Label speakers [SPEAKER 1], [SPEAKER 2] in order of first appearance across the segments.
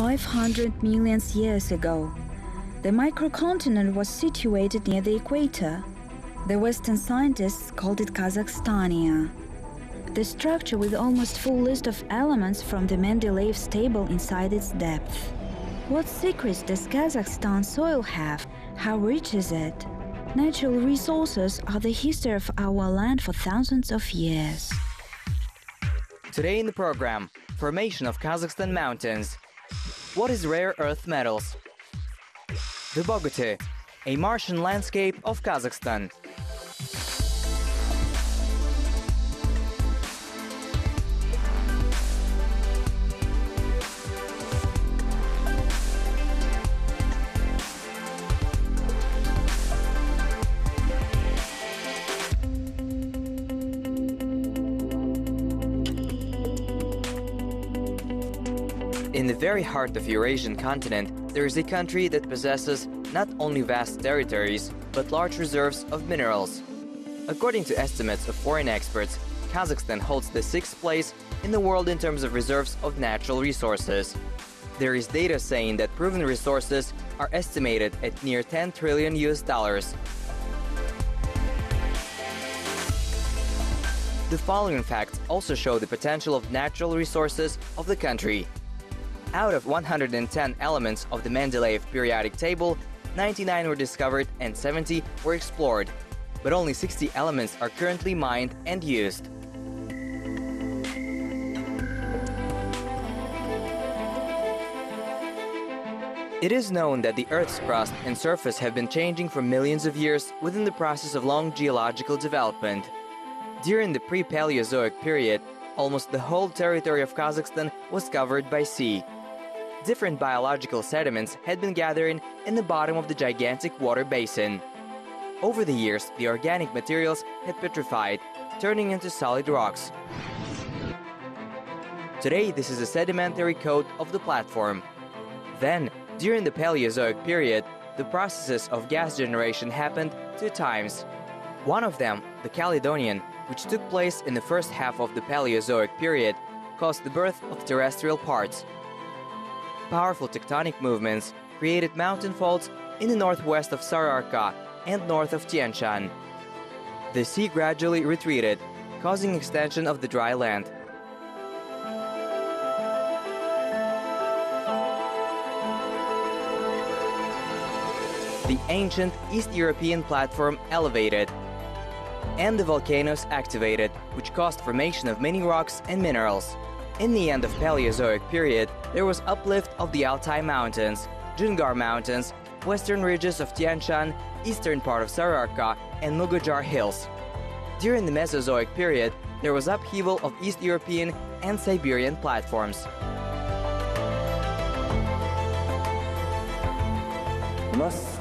[SPEAKER 1] 500 million years ago. The microcontinent was situated near the equator. The Western scientists called it Kazakhstania. The structure with almost full list of elements from the Mendeleev's table inside its depth. What secrets does Kazakhstan soil have? How rich is it? Natural resources are the history of our land for thousands of years.
[SPEAKER 2] Today in the program, formation of Kazakhstan mountains. What is rare earth metals? The Bogoty, a Martian landscape of Kazakhstan. In the very heart of Eurasian continent, there is a country that possesses not only vast territories, but large reserves of minerals. According to estimates of foreign experts, Kazakhstan holds the 6th place in the world in terms of reserves of natural resources. There is data saying that proven resources are estimated at near 10 trillion US dollars. The following facts also show the potential of natural resources of the country. Out of 110 elements of the Mendeleev periodic table, 99 were discovered and 70 were explored, but only 60 elements are currently mined and used. It is known that the Earth's crust and surface have been changing for millions of years within the process of long geological development. During the pre-Paleozoic period, almost the whole territory of Kazakhstan was covered by sea. Different biological sediments had been gathering in the bottom of the gigantic water basin. Over the years, the organic materials had petrified, turning into solid rocks. Today, this is a sedimentary coat of the platform. Then, during the Paleozoic period, the processes of gas generation happened 2 times. One of them, the Caledonian, which took place in the first half of the Paleozoic period, caused the birth of terrestrial parts. Powerful tectonic movements created mountain faults in the northwest of Sararka and north of Tian Shan. The sea gradually retreated, causing extension of the dry land. The ancient East European platform elevated, and the volcanoes activated, which caused formation of many rocks and minerals. In the end of Paleozoic period, there was uplift of the Altai Mountains, Jungar Mountains, western ridges of Tian Shan, eastern part of Sararka, and Mugojar Hills. During the Mesozoic period, there was upheaval of East European and Siberian platforms.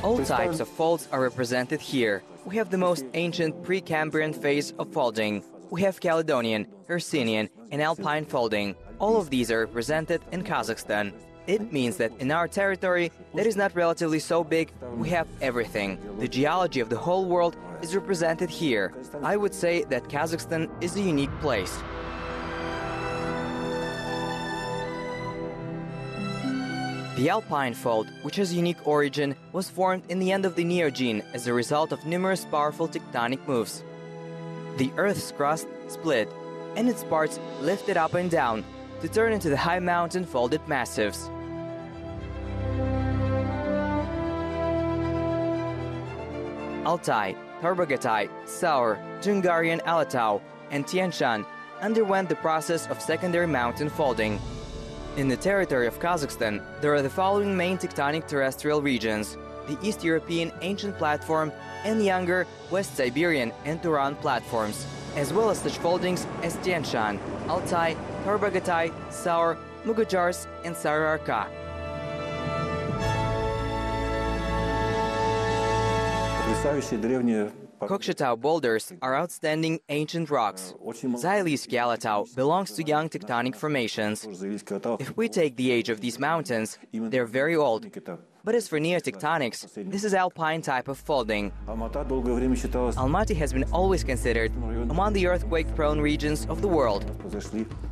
[SPEAKER 2] All types of faults are represented here. We have the most ancient pre-Cambrian phase of faulting. We have Caledonian, Hercynian, and Alpine faulting. All of these are represented in Kazakhstan. It means that in our territory, that is not relatively so big, we have everything. The geology of the whole world is represented here. I would say that Kazakhstan is a unique place. The Alpine fault, which has a unique origin, was formed in the end of the Neogene as a result of numerous powerful tectonic moves. The Earth's crust split, and its parts lifted up and down to turn into the high mountain folded massives. Altai, Tarbagatay, Saur, Jungarian Alatau, and Tian Shan underwent the process of secondary mountain folding. In the territory of Kazakhstan, there are the following main tectonic terrestrial regions: the East European ancient platform and the younger West Siberian and Turan platforms, as well as such foldings as Tian Shan, Altai, Tarbagatay, Saur, Mugojars, and Sararka.
[SPEAKER 3] Потрясающие древние
[SPEAKER 2] Kokshetau boulders are outstanding ancient rocks. Zailis Galatau belongs to young tectonic formations. If we take the age of these mountains, they're very old. But as for neotectonics, this is alpine type of folding. Almaty has been always considered among the earthquake-prone regions of the world,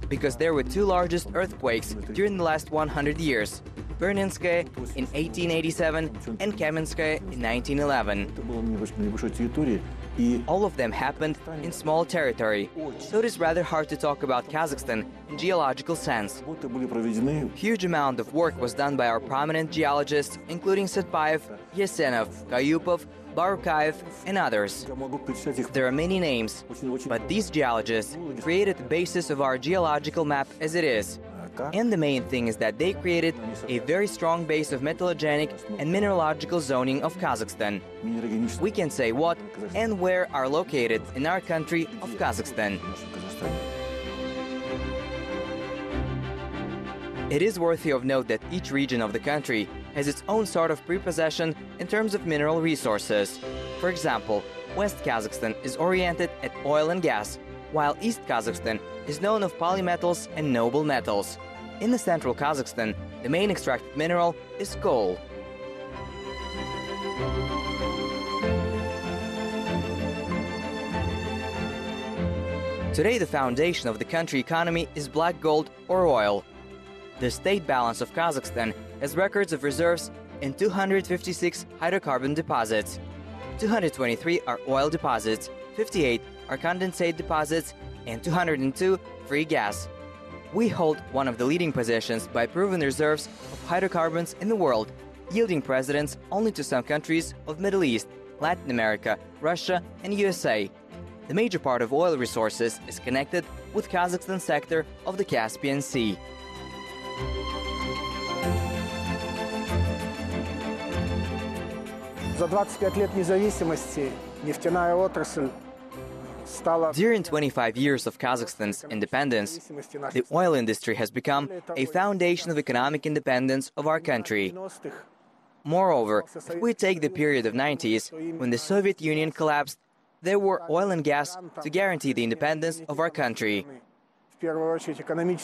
[SPEAKER 2] because there were two largest earthquakes during the last 100 years. Bernenskaya in 1887 and Kamenskaya in 1911. All of them happened in small territory, so it is rather hard to talk about Kazakhstan in geological sense. Huge amount of work was done by our prominent geologists, including Satpayev, Yesenov, Kayupov, Barukayev, and others. There are many names, but these geologists created the basis of our geological map as it is. And the main thing is that they created a very strong base of metallurgic and mineralogical zoning of Kazakhstan. We can say what and where are located in our country of Kazakhstan. It is worthy of note that each region of the country has its own sort of prepossession in terms of mineral resources. For example, West Kazakhstan is oriented at oil and gas, while East Kazakhstan is known of polymetals and noble metals. In the central Kazakhstan, the main extracted mineral is coal. Today, the foundation of the country economy is black gold or oil. The state balance of Kazakhstan has records of reserves in 256 hydrocarbon deposits. 223 are oil deposits, 58 are condensate deposits, and 202 free gas. We hold one of the leading positions by proven reserves of hydrocarbons in the world, yielding precedence only to some countries of Middle East, Latin America, Russia, and USA. The major part of oil resources is connected with Kazakhstan sector of the Caspian Sea.
[SPEAKER 3] За 25 лет независимости нефтяная отрасль
[SPEAKER 2] During 25 years of Kazakhstan's independence, the oil industry has become a foundation of economic independence of our country. Moreover, if we take the period of 90s, when the Soviet Union collapsed, there were oil and gas to guarantee the independence of our country.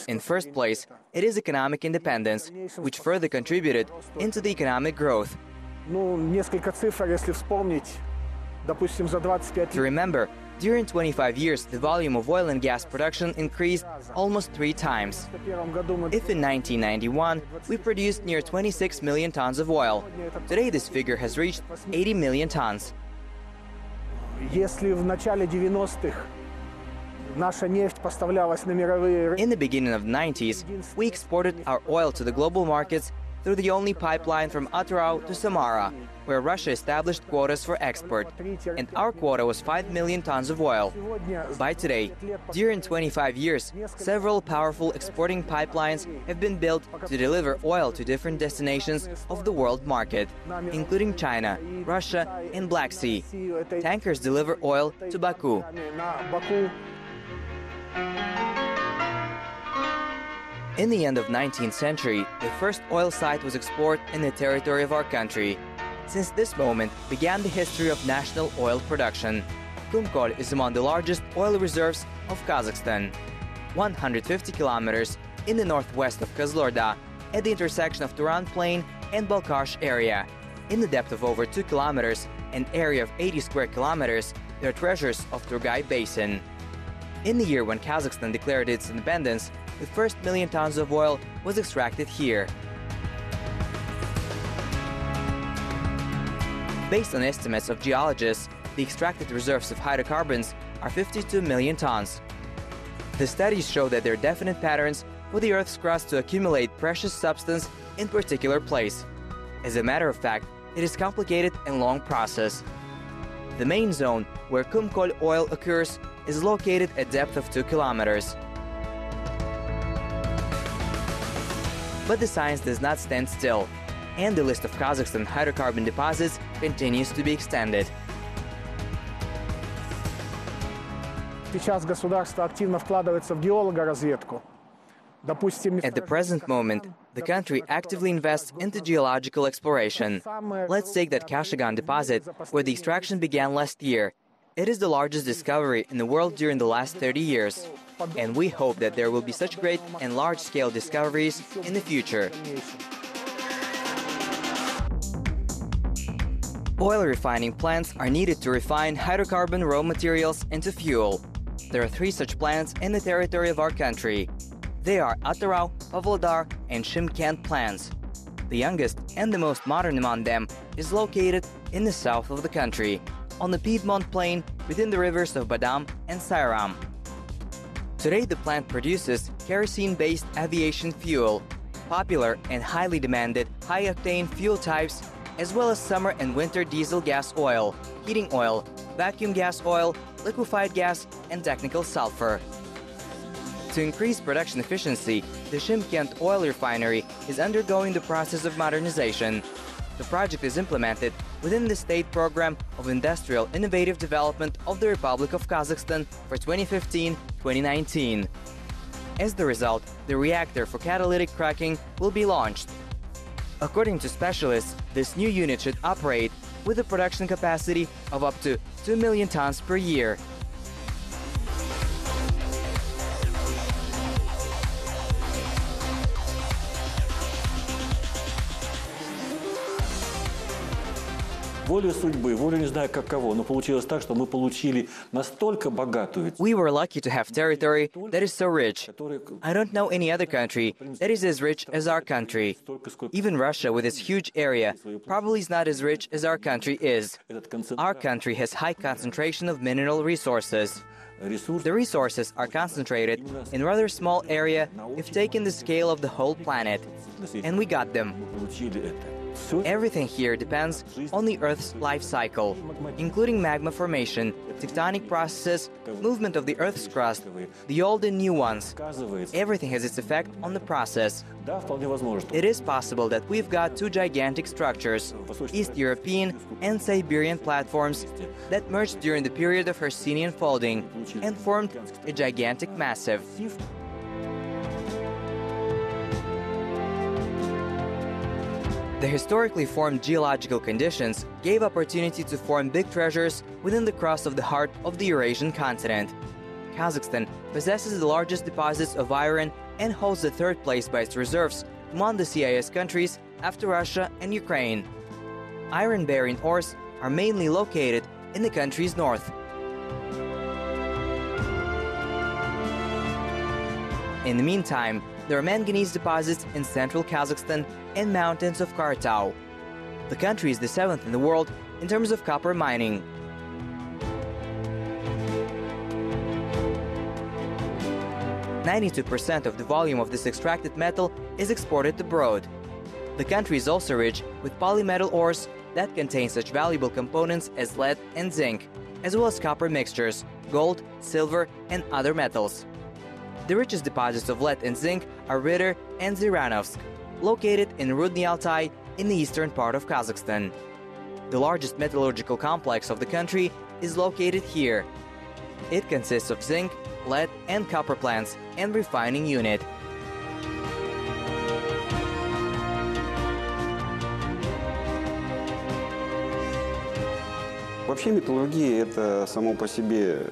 [SPEAKER 2] In first place, it is economic independence, which further contributed into the economic growth. To remember, during 25 years, the volume of oil and gas production increased almost 3 times. If in 1991 we produced near 26 million tons of oil, today this figure has reached 80 million tons. In the beginning of the 90s, we exported our oil to the global markets through the only pipeline from Atrau to Samara, where Russia established quotas for export, and our quota was 5 million tons of oil. By today, during 25 years, several powerful exporting pipelines have been built to deliver oil to different destinations of the world market, including China, Russia, and Black Sea. Tankers deliver oil to Baku. In the end of 19th century, the first oil site was explored in the territory of our country. Since this moment began the history of national oil production. Kumkol is among the largest oil reserves of Kazakhstan. 150 kilometers in the northwest of Kozlorda, at the intersection of Turan Plain and Balkhash area. In the depth of over 2 kilometers, an area of 80 square kilometers, there are treasures of Turgai Basin. In the year when Kazakhstan declared its independence, the first million tons of oil was extracted here. Based on estimates of geologists, the extracted reserves of hydrocarbons are 52 million tons. The studies show that there are definite patterns for the Earth's crust to accumulate precious substance in particular place. As a matter of fact, it is a complicated and long process. The main zone where Kumkol oil occurs is located at depth of 2 kilometers. But the science does not stand still, and the list of Kazakhstan hydrocarbon deposits continues to be extended.
[SPEAKER 3] Сейчас государство активно вкладывается в геологоразведку.
[SPEAKER 2] At the present moment, the country actively invests into geological exploration. Let's take that Kashagan deposit, where the extraction began last year, It is the largest discovery in the world during the last 30 years, and we hope that there will be such great and large-scale discoveries in the future. Oil refining plants are needed to refine hydrocarbon raw materials into fuel. There are 3 such plants in the territory of our country. They are Atarau, Pavlodar, and Shymkent plants. The youngest and the most modern among them is located in the south of the country, on the Piedmont Plain within the rivers of Badam and Sairam. Today the plant produces kerosene-based aviation fuel, popular and highly demanded high-octane fuel types, as well as summer and winter diesel gas oil, heating oil, vacuum gas oil, liquefied gas, and technical sulfur. To increase production efficiency, the Shymkent oil refinery is undergoing the process of modernization. The project is implemented within the State Program of Industrial Innovative Development of the Republic of Kazakhstan for 2015-2019. As the result, the reactor for catalytic cracking will be launched. According to specialists, this new unit should operate with a production capacity of up to 2 million tons per year.
[SPEAKER 4] Волю судьбы, волю не знаю как кого, но получилось так, что мы получили настолько богатую.
[SPEAKER 2] We were lucky to have territory that is so rich. I don't know any other country that is as rich as our country. Even Russia, with its huge area, probably is not as rich as our country is. Our country has high concentration of mineral resources. The resources are concentrated in a rather small area if taken the scale of the whole planet. And we got them. Everything here depends on the Earth's life cycle, including magma formation, tectonic processes, movement of the Earth's crust, the old and new ones. Everything has its effect on the process. It is possible that we've got 2 gigantic structures, East European and Siberian platforms, that merged during the period of Hercynian folding and formed a gigantic massif. The historically formed geological conditions gave opportunity to form big treasures within the crust of the heart of the Eurasian continent. Kazakhstan possesses the largest deposits of iron and holds the 3rd place by its reserves among the CIS countries after Russia and Ukraine. Iron-bearing ores are mainly located in the country's north. In the meantime, there are manganese deposits in central Kazakhstan and mountains of Kartau. The country is the 7th in the world in terms of copper mining. %92% of the volume of this extracted metal is exported abroad. The country is also rich with polymetal ores that contain such valuable components as lead and zinc, as well as copper mixtures, gold, silver, and other metals. The richest deposits of lead and zinc are Ritter and Ziranovsk, located in Rudny Altai in the eastern part of Kazakhstan. The largest metallurgical complex of the country is located here. It consists of zinc, lead, and copper plants and refining unit.
[SPEAKER 5] Вообще металлургия – это само по себе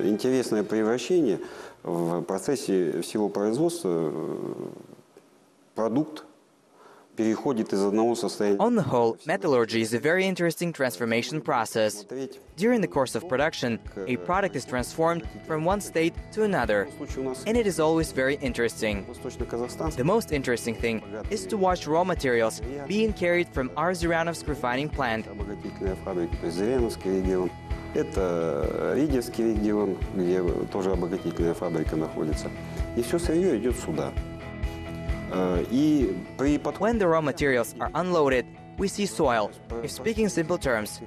[SPEAKER 5] интересное превращение в процессе всего производства. Продукт переходит из одного состояния.
[SPEAKER 2] On the whole, metallurgy is a very interesting transformation process. During the course of production, a product is transformed from one state to another, and it is always very interesting. The most interesting thing is to watch raw materials being carried from our Ziranovsk refining plant.
[SPEAKER 5] Это Ридерский регион, где тоже обогатительная фабрика находится. И все сырье идет сюда.
[SPEAKER 2] When the raw materials are unloaded, we see soil, if speaking simple terms.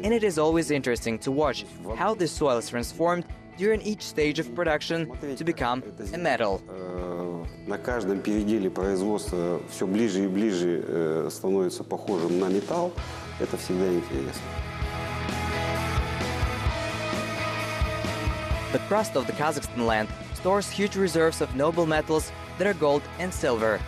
[SPEAKER 2] And it is always interesting to watch how this soil is transformed during each stage of production to become a metal.
[SPEAKER 5] На каждом переделе производства все ближе и ближе становится похожим на металл. Это всегда интересно.
[SPEAKER 2] The crust of the Kazakhstan land stores huge reserves of noble metals that are gold and silver.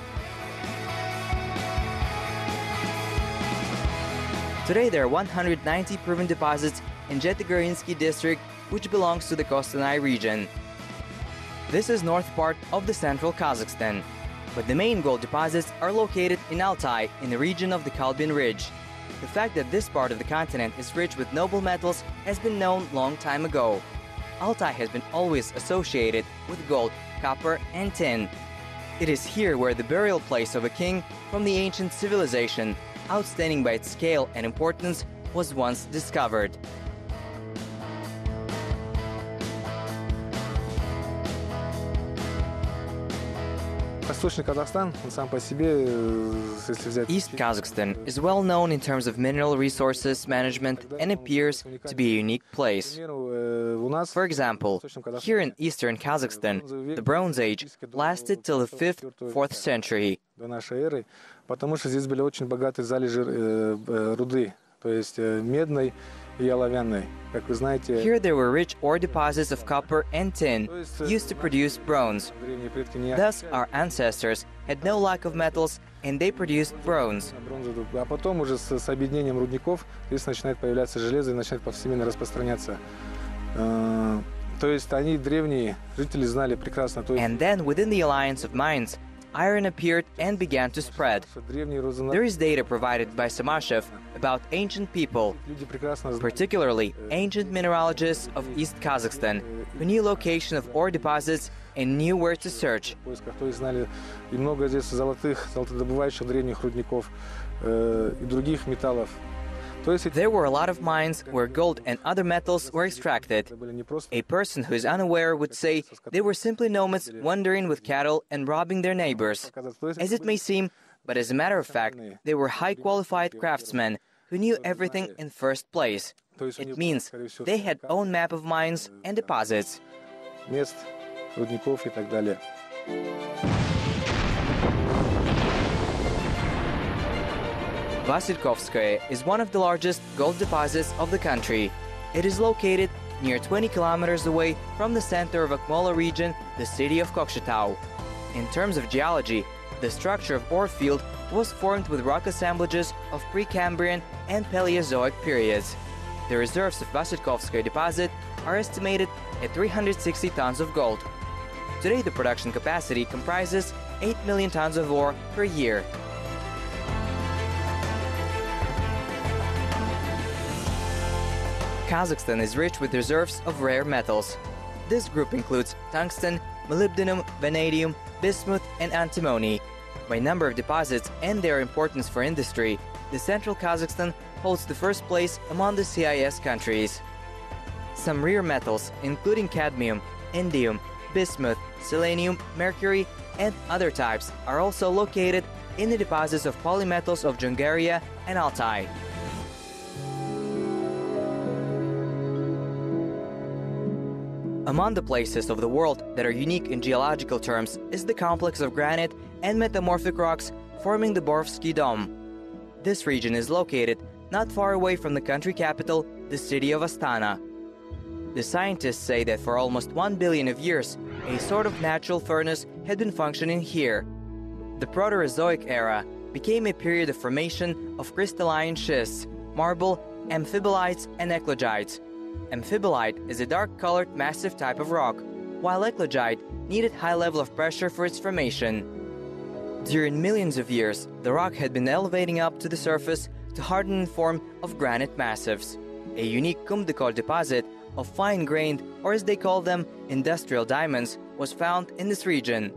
[SPEAKER 2] Today there are 190 proven deposits in Zhetygorinsky district, which belongs to the Kostanay region. This is north part of the central Kazakhstan, but the main gold deposits are located in Altai, in the region of the Kalbin Ridge. The fact that this part of the continent is rich with noble metals has been known long time ago. Altai has been always associated with gold, copper and tin. It is here where the burial place of a king from the ancient civilization, outstanding by its scale and importance, was once discovered.
[SPEAKER 3] Восточный Казахстан, он сам по себе, если взять...
[SPEAKER 2] East Kazakhstan is well known in terms of mineral resources management and appears to be a unique place. For example, here in eastern Kazakhstan, the Bronze Age lasted till the 5th, 4th century.
[SPEAKER 3] До нашей эры, потому что здесь были очень богатые залежи руды, то есть медной и оловянной, как вы знаете.
[SPEAKER 2] Here there were rich ore deposits of copper and tin used to produce bronze. Thus, our ancestors had no lack of metals and they produced bronze.
[SPEAKER 3] А потом уже с объединением рудников здесь начинает появляться железо и начинает повсеместно распространяться. То есть они древние жители знали прекрасно.
[SPEAKER 2] And then, within the alliance of mines, iron appeared and began to spread. There is data provided by Samashev about ancient people, particularly ancient mineralogists of East Kazakhstan, who knew location of ore deposits and knew where to search.
[SPEAKER 3] И много здесь золотодобывающих древних рудников и других металлов.
[SPEAKER 2] There were a lot of mines where gold and other metals were extracted. A person who is unaware would say they were simply nomads wandering with cattle and robbing their neighbors. As it may seem, but as a matter of fact, they were high-qualified craftsmen who knew everything in first place. It means they had own map of mines and deposits.
[SPEAKER 3] Мест, рудников и так далее.
[SPEAKER 2] Vasilkovskoye is one of the largest gold deposits of the country. It is located near 20 kilometers away from the center of Akmola region, the city of Kokshetau. In terms of geology, the structure of ore field was formed with rock assemblages of Precambrian and Paleozoic periods. The reserves of Vasilkovskoye deposit are estimated at 360 tons of gold. Today the production capacity comprises 8 million tons of ore per year. Kazakhstan is rich with reserves of rare metals. This group includes tungsten, molybdenum, vanadium, bismuth and antimony. By number of deposits and their importance for industry, the central Kazakhstan holds the first place among the CIS countries. Some rare metals, including cadmium, indium, bismuth, selenium, mercury and other types, are also located in the deposits of polymetals of Jungaria and Altai. Among the places of the world that are unique in geological terms is the complex of granite and metamorphic rocks forming the Borovsky Dome. This region is located not far away from the country capital, the city of Astana. The scientists say that for almost 1 billion of years, a sort of natural furnace had been functioning here. The Proterozoic era became a period of formation of crystalline schists, marble, amphibolites and eclogites. Amphibolite is a dark-colored massive type of rock, while eclogite needed high level of pressure for its formation. During millions of years, the rock had been elevating up to the surface to harden in form of granite massives. A unique cum de colle deposit of fine-grained, or as they call them, industrial diamonds, was found in this region.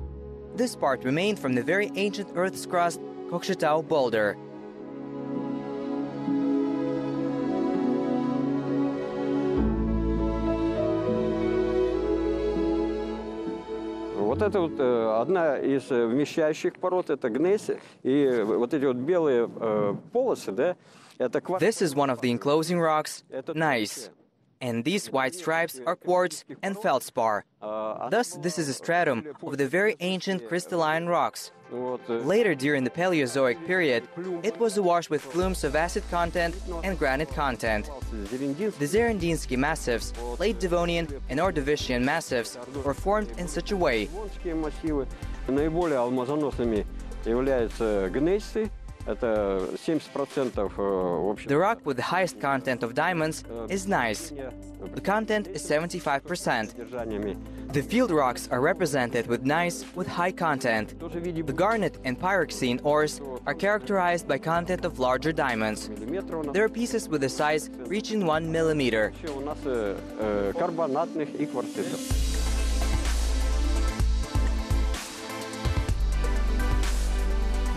[SPEAKER 2] This part remained from the very ancient Earth's crust, Kokshetau boulder.
[SPEAKER 6] Вот это вот одна из вмещающих пород, это гнейс, и вот эти вот белые полосы, да, это кварц.
[SPEAKER 2] This is one of the enclosing rocks, gneiss, and these white stripes are quartz and feldspar. Thus, this is a stratum of the very ancient crystalline rocks. Later, during the Paleozoic period, it was awash with flumes of acid content and granite content. The Zerendinsky massifs, late Devonian and Ordovician massifs, were formed in such a way.
[SPEAKER 6] Наиболее алмазоносными являются гнейсы, Это 70%
[SPEAKER 2] The rock with the highest content of diamonds is gneiss. The content is 75%. The field rocks are represented with gneiss with high content. The garnet and pyroxene ores are characterized by content of larger diamonds. There are pieces with a size reaching 1 millimeter.
[SPEAKER 6] У нас карбонатных и кварцитов.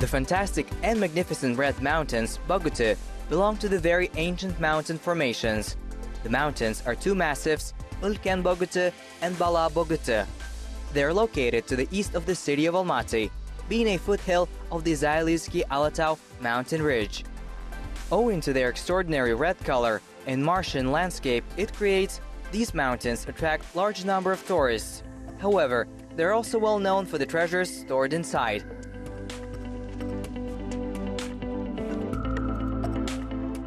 [SPEAKER 2] The fantastic and magnificent red mountains, Bogota, belong to the very ancient mountain formations. The mountains are two massifs, Ulken Bogota and Bala Bogota. They are located to the east of the city of Almaty, being a foothill of the Zayaliyski Alatau mountain ridge. Owing to their extraordinary red color and Martian landscape it creates, these mountains attract large number of tourists. However, they're also well known for the treasures stored inside.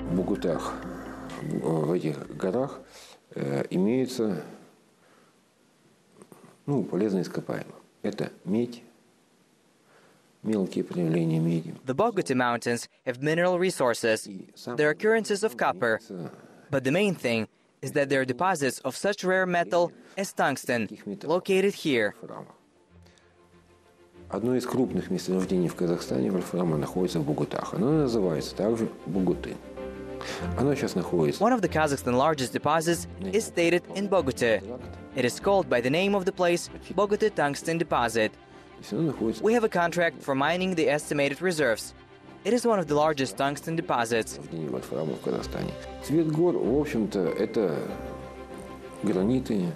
[SPEAKER 7] В Богутах, в этих горах имеются полезные ископаемые. Это медь, мелкие проявления меди.
[SPEAKER 2] The Bogota Mountains have mineral resources. There are occurrences of copper. But the main thing is that there are deposits of such rare metal as tungsten, located here.
[SPEAKER 7] Одно из крупных месторождений в Казахстане вольфрама находится в Богутах. Оно называется также Богуты.
[SPEAKER 2] One of the Kazakhstan's largest deposits is stated in Bogota. It is called by the name of the place Bogota Tungsten Deposit. We have a contract for mining the estimated reserves. It is one of the largest tungsten deposits.
[SPEAKER 7] Цвет гор, в общем-то, это граниты.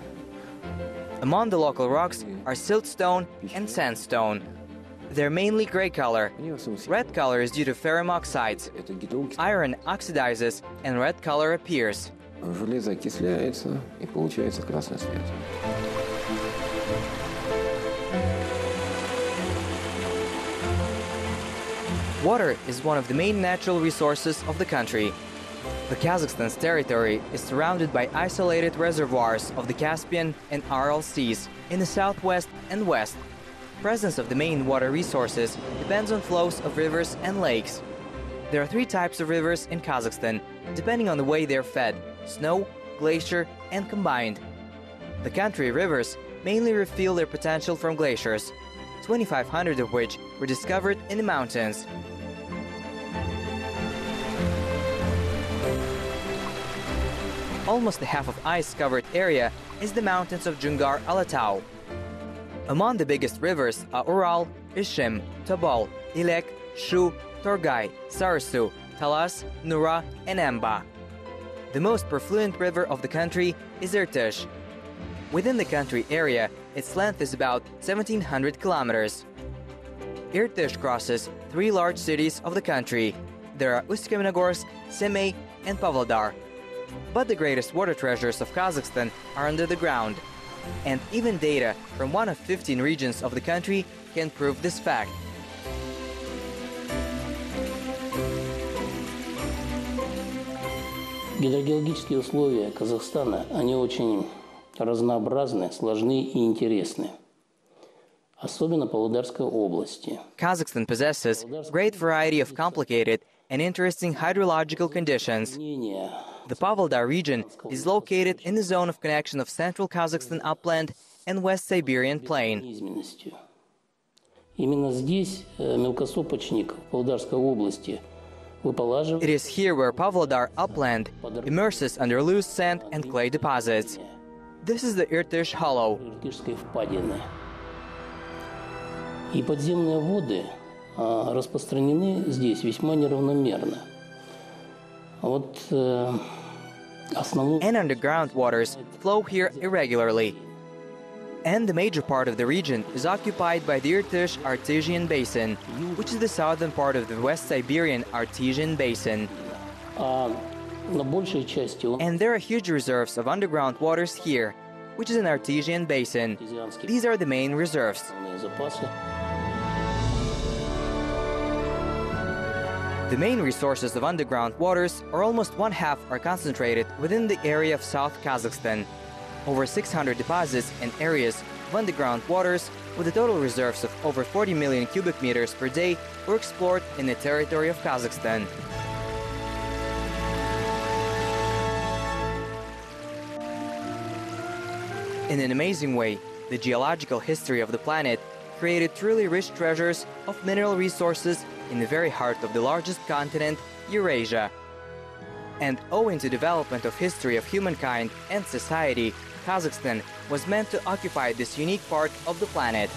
[SPEAKER 2] Among the local rocks are siltstone and sandstone. They're mainly gray color. Red color is due to ferrum oxides. Iron oxidizes and red color appears.
[SPEAKER 7] Железо окисляется и получается красный цвет.
[SPEAKER 2] Water is one of the main natural resources of the country. The Kazakhstan's territory is surrounded by isolated reservoirs of the Caspian and Aral seas in the southwest and west. Presence of the main water resources depends on flows of rivers and lakes. There are three types of rivers in Kazakhstan, depending on the way they're fed: snow, glacier, and combined. The country rivers mainly reveal their potential from glaciers, 2,500 of which were discovered in the mountains. Almost the half of ice-covered area is the mountains of Jungar Alatau. Among the biggest rivers are Ural, Ishim, Tobol, Ilek, Shu, Torgai, Sarsu, Talas, Nura, and Amba. The most perfluent river of the country is Irtysh. Within the country area, its length is about 1,700 kilometers. Irtysh crosses three large cities of the country. There are Ust-Kamenogorsk, Semey, and Pavlodar. But the greatest water treasures of Kazakhstan are under the ground. And even data from one of 15 regions of the country can prove this fact.
[SPEAKER 8] Гидрогеологические условия Казахстана, они очень разнообразны, сложны и интересны. Особенно Павлодарской области.
[SPEAKER 2] Kazakhstan possesses great variety of complicated and interesting hydrological conditions. The Pavlodar region is located in the zone of connection of central Kazakhstan upland and West Siberian plain.
[SPEAKER 8] Именно здесь мелкосопочник Павлодарской области выполаживает.
[SPEAKER 2] It is here where Pavlodar upland immerses under loose sand and clay deposits. This is the Irtysh Hollow.
[SPEAKER 8] Иртышской впадины. И подземные воды распространены здесь весьма неравномерно.
[SPEAKER 2] And underground waters flow here irregularly. And the major part of the region is occupied by the Irtysh Artesian Basin, which is the southern part of the West Siberian Artesian Basin. And there are huge reserves of underground waters here, which is an Artesian Basin. These are the main reserves. The main resources of underground waters, or almost one-half, are concentrated within the area of South Kazakhstan. Over 600 deposits and areas of underground waters with the total reserves of over 40 million cubic meters per day, were explored in the territory of Kazakhstan. In an amazing way, the geological history of the planet created truly rich treasures of mineral resources in the very heart of the largest continent, Eurasia. And owing to development of history of humankind and society, Kazakhstan was meant to occupy this unique part of the planet.